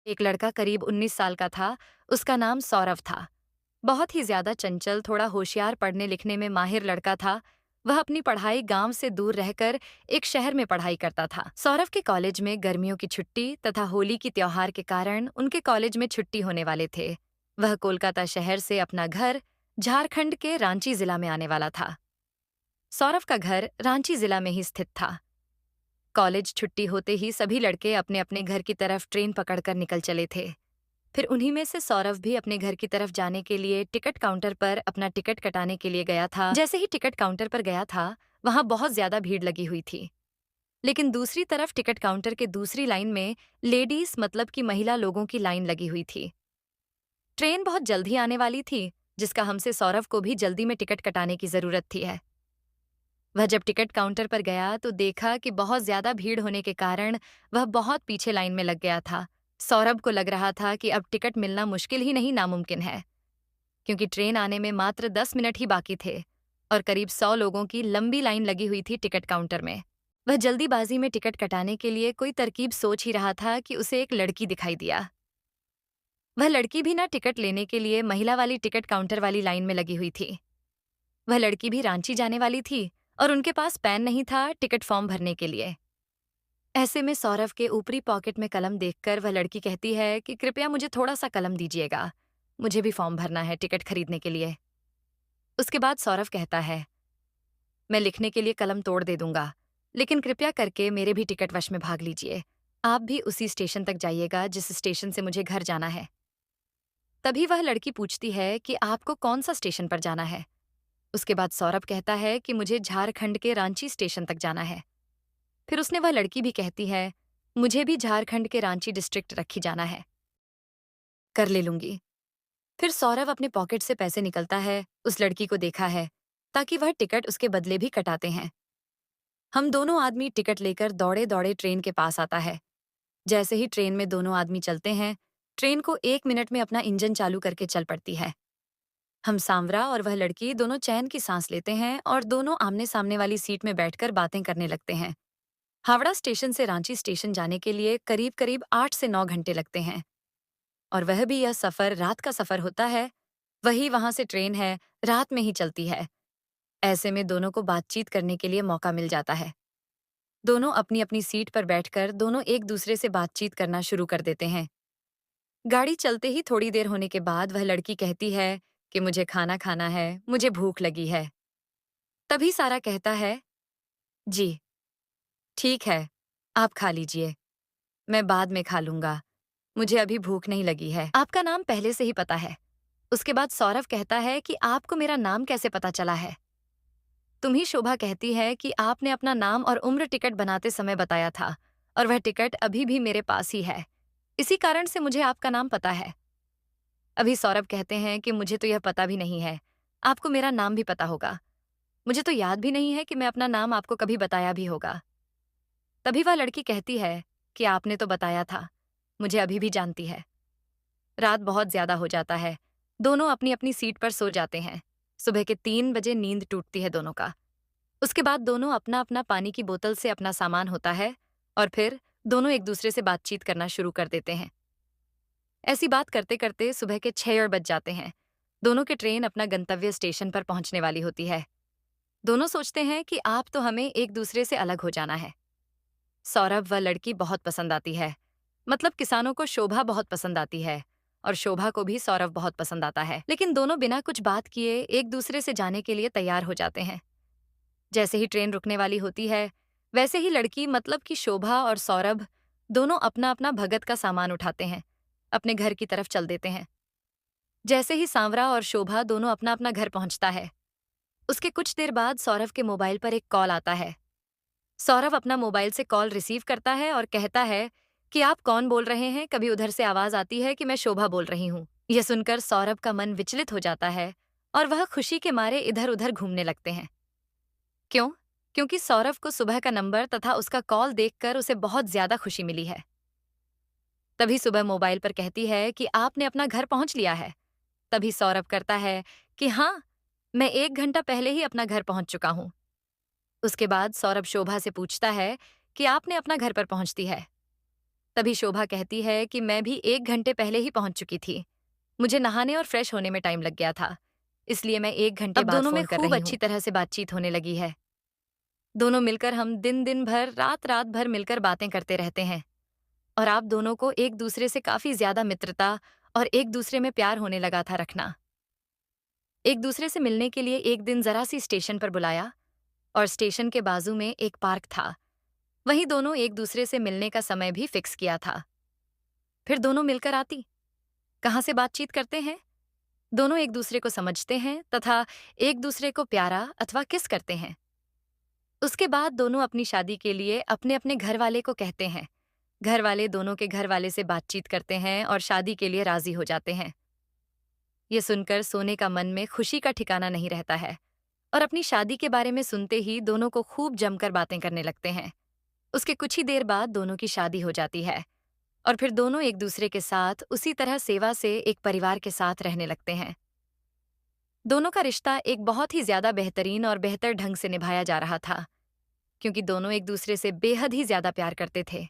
एक लड़का करीब 19 साल का था। उसका नाम सौरभ था। बहुत ही ज्यादा चंचल, थोड़ा होशियार, पढ़ने लिखने में माहिर लड़का था। वह अपनी पढ़ाई गांव से दूर रहकर एक शहर में पढ़ाई करता था। सौरभ के कॉलेज में गर्मियों की छुट्टी तथा होली की त्योहार के कारण उनके कॉलेज में छुट्टी होने वाले थे। वह कोलकाता शहर से अपना घर झारखंड के रांची जिला में आने वाला था। सौरभ का घर रांची जिला में ही स्थित था। कॉलेज छुट्टी होते ही सभी लड़के अपने अपने घर की तरफ ट्रेन पकड़कर निकल चले थे। फिर उन्हीं में से सौरभ भी अपने घर की तरफ जाने के लिए टिकट काउंटर पर अपना टिकट कटाने के लिए गया था। जैसे ही टिकट काउंटर पर गया था, वहां बहुत ज्यादा भीड़ लगी हुई थी। लेकिन दूसरी तरफ टिकट काउंटर के दूसरी लाइन में लेडीज मतलब कि महिला लोगों की लाइन लगी हुई थी। ट्रेन बहुत जल्दी आने वाली थी, जिसका हमसे सौरभ को भी जल्दी में टिकट कटाने की जरूरत थी है। वह जब टिकट काउंटर पर गया तो देखा कि बहुत ज्यादा भीड़ होने के कारण वह बहुत पीछे लाइन में लग गया था। सौरभ को लग रहा था कि अब टिकट मिलना मुश्किल ही नहीं नामुमकिन है, क्योंकि ट्रेन आने में मात्र 10 मिनट ही बाकी थे और करीब 100 लोगों की लंबी लाइन लगी हुई थी टिकट काउंटर में। वह जल्दीबाजी में टिकट कटाने के लिए कोई तरकीब सोच ही रहा था कि उसे एक लड़की दिखाई दिया। वह लड़की भी ना टिकट लेने के लिए महिला वाली टिकट काउंटर वाली लाइन में लगी हुई थी। वह लड़की भी रांची जाने वाली थी और उनके पास पेन नहीं था टिकट फॉर्म भरने के लिए। ऐसे में सौरभ के ऊपरी पॉकेट में कलम देखकर वह लड़की कहती है कि कृपया मुझे थोड़ा सा कलम दीजिएगा, मुझे भी फॉर्म भरना है टिकट खरीदने के लिए। उसके बाद सौरभ कहता है, मैं लिखने के लिए कलम तोड़ दे दूंगा, लेकिन कृपया करके मेरे भी टिकट वश में भाग लीजिए। आप भी उसी स्टेशन तक जाइएगा जिस स्टेशन से मुझे घर जाना है। तभी वह लड़की पूछती है कि आपको कौन सा स्टेशन पर जाना है। उसके बाद सौरभ कहता है कि मुझे झारखंड के रांची स्टेशन तक जाना है। फिर उसने वह लड़की भी कहती है, मुझे भी झारखंड के रांची डिस्ट्रिक्ट रखी जाना है, कर ले लूंगी। फिर सौरभ अपने पॉकेट से पैसे निकलता है, उस लड़की को देखा है ताकि वह टिकट उसके बदले भी कटाते हैं। हम दोनों आदमी टिकट लेकर दौड़े दौड़े ट्रेन के पास आता है। जैसे ही ट्रेन में दोनों आदमी चलते हैं, ट्रेन को 1 मिनट में अपना इंजन चालू करके चल पड़ती है। हम सांवरा और वह लड़की दोनों चैन की सांस लेते हैं और दोनों आमने सामने वाली सीट में बैठकर बातें करने लगते हैं। हावड़ा स्टेशन से रांची स्टेशन जाने के लिए करीब करीब 8 से 9 घंटे लगते हैं, और वह भी यह सफर रात का सफर होता है। वही वहां से ट्रेन है, रात में ही चलती है। ऐसे में दोनों को बातचीत करने के लिए मौका मिल जाता है। दोनों अपनी अपनी सीट पर बैठकर दोनों एक दूसरे से बातचीत करना शुरू कर देते हैं। गाड़ी चलते ही थोड़ी देर होने के बाद वह लड़की कहती है कि मुझे खाना खाना है, मुझे भूख लगी है। तभी सारा कहता है, जी ठीक है, आप खा लीजिए, मैं बाद में खा लूंगा, मुझे अभी भूख नहीं लगी है। आपका नाम पहले से ही पता है। उसके बाद सौरभ कहता है कि आपको मेरा नाम कैसे पता चला है। तुम्ही शोभा कहती है कि आपने अपना नाम और उम्र टिकट बनाते समय बताया था, और वह टिकट अभी भी मेरे पास ही है, इसी कारण से मुझे आपका नाम पता है। अभी सौरभ कहते हैं कि मुझे तो यह पता भी नहीं है, आपको मेरा नाम भी पता होगा। मुझे तो याद भी नहीं है कि मैं अपना नाम आपको कभी बताया भी होगा। तभी वह लड़की कहती है कि आपने तो बताया था, मुझे अभी भी जानती है। रात बहुत ज्यादा हो जाता है, दोनों अपनी अपनी सीट पर सो जाते हैं। सुबह के 3 बजे नींद टूटती है दोनों का। उसके बाद दोनों अपना अपना पानी की बोतल से अपना सामान होता है, और फिर दोनों एक दूसरे से बातचीत करना शुरू कर देते हैं। ऐसी बात करते करते सुबह के 6 बज जाते हैं। दोनों के ट्रेन अपना गंतव्य स्टेशन पर पहुंचने वाली होती है। दोनों सोचते हैं कि आप तो हमें एक दूसरे से अलग हो जाना है। सौरभ व लड़की बहुत पसंद आती है, मतलब किसानों को शोभा बहुत पसंद आती है, और शोभा को भी सौरभ बहुत पसंद आता है। लेकिन दोनों बिना कुछ बात किए एक दूसरे से जाने के लिए तैयार हो जाते हैं। जैसे ही ट्रेन रुकने वाली होती है, वैसे ही लड़की मतलब कि शोभा और सौरभ दोनों अपना अपना भगत का सामान उठाते हैं, अपने घर की तरफ चल देते हैं। जैसे ही सांवरा और शोभा दोनों अपना अपना घर पहुंचता है, उसके कुछ देर बाद सौरभ के मोबाइल पर एक कॉल आता है। सौरभ अपना मोबाइल से कॉल रिसीव करता है और कहता है कि आप कौन बोल रहे हैं। कभी उधर से आवाज आती है कि मैं शोभा बोल रही हूँ। यह सुनकर सौरभ का मन विचलित हो जाता है और वह खुशी के मारे इधर उधर घूमने लगते हैं। क्यों? क्योंकि सौरभ को सुबह का नंबर तथा उसका कॉल देखकर उसे बहुत ज्यादा खुशी मिली है। तभी सुबह मोबाइल पर कहती है कि आपने अपना घर पहुंच लिया है। तभी सौरभ करता है कि हाँ, मैं 1 घंटा पहले ही अपना घर पहुंच चुका हूं। उसके बाद सौरभ शोभा से पूछता है कि आपने अपना घर पर पहुंचती है। तभी शोभा कहती है कि मैं भी 1 घंटे पहले ही पहुंच चुकी थी। मुझे नहाने और फ्रेश होने में टाइम लग गया था, इसलिए मैं 1 घंटे अब बाद दोनों में फोन कर खूब रही अच्छी हूँ। तरह से बातचीत होने लगी है। दोनों मिलकर हम दिन दिन भर रात रात भर मिलकर बातें करते रहते हैं और आप दोनों को एक दूसरे से काफी ज्यादा मित्रता और एक दूसरे में प्यार होने लगा था रखना। एक दूसरे से मिलने के लिए एक दिन जरा सी स्टेशन पर बुलाया और स्टेशन के बाजू में एक पार्क था। वहीं दोनों एक दूसरे से मिलने का समय भी फिक्स किया था। फिर दोनों मिलकर आती, कहाँ से बातचीत करते हैं, दोनों एक दूसरे को समझते हैं तथा एक दूसरे को प्यारा अथवा किस करते हैं। उसके बाद दोनों अपनी शादी के लिए अपने अपने घर वाले को कहते हैं। घर वाले दोनों के घर वाले से बातचीत करते हैं और शादी के लिए राजी हो जाते हैं। ये सुनकर सोने का मन में खुशी का ठिकाना नहीं रहता है और अपनी शादी के बारे में सुनते ही दोनों को खूब जमकर बातें करने लगते हैं। उसके कुछ ही देर बाद दोनों की शादी हो जाती है और फिर दोनों एक दूसरे के साथ उसी तरह सेवा से एक परिवार के साथ रहने लगते हैं। दोनों का रिश्ता एक बहुत ही ज्यादा बेहतरीन और बेहतर ढंग से निभाया जा रहा था, क्योंकि दोनों एक दूसरे से बेहद ही ज्यादा प्यार करते थे।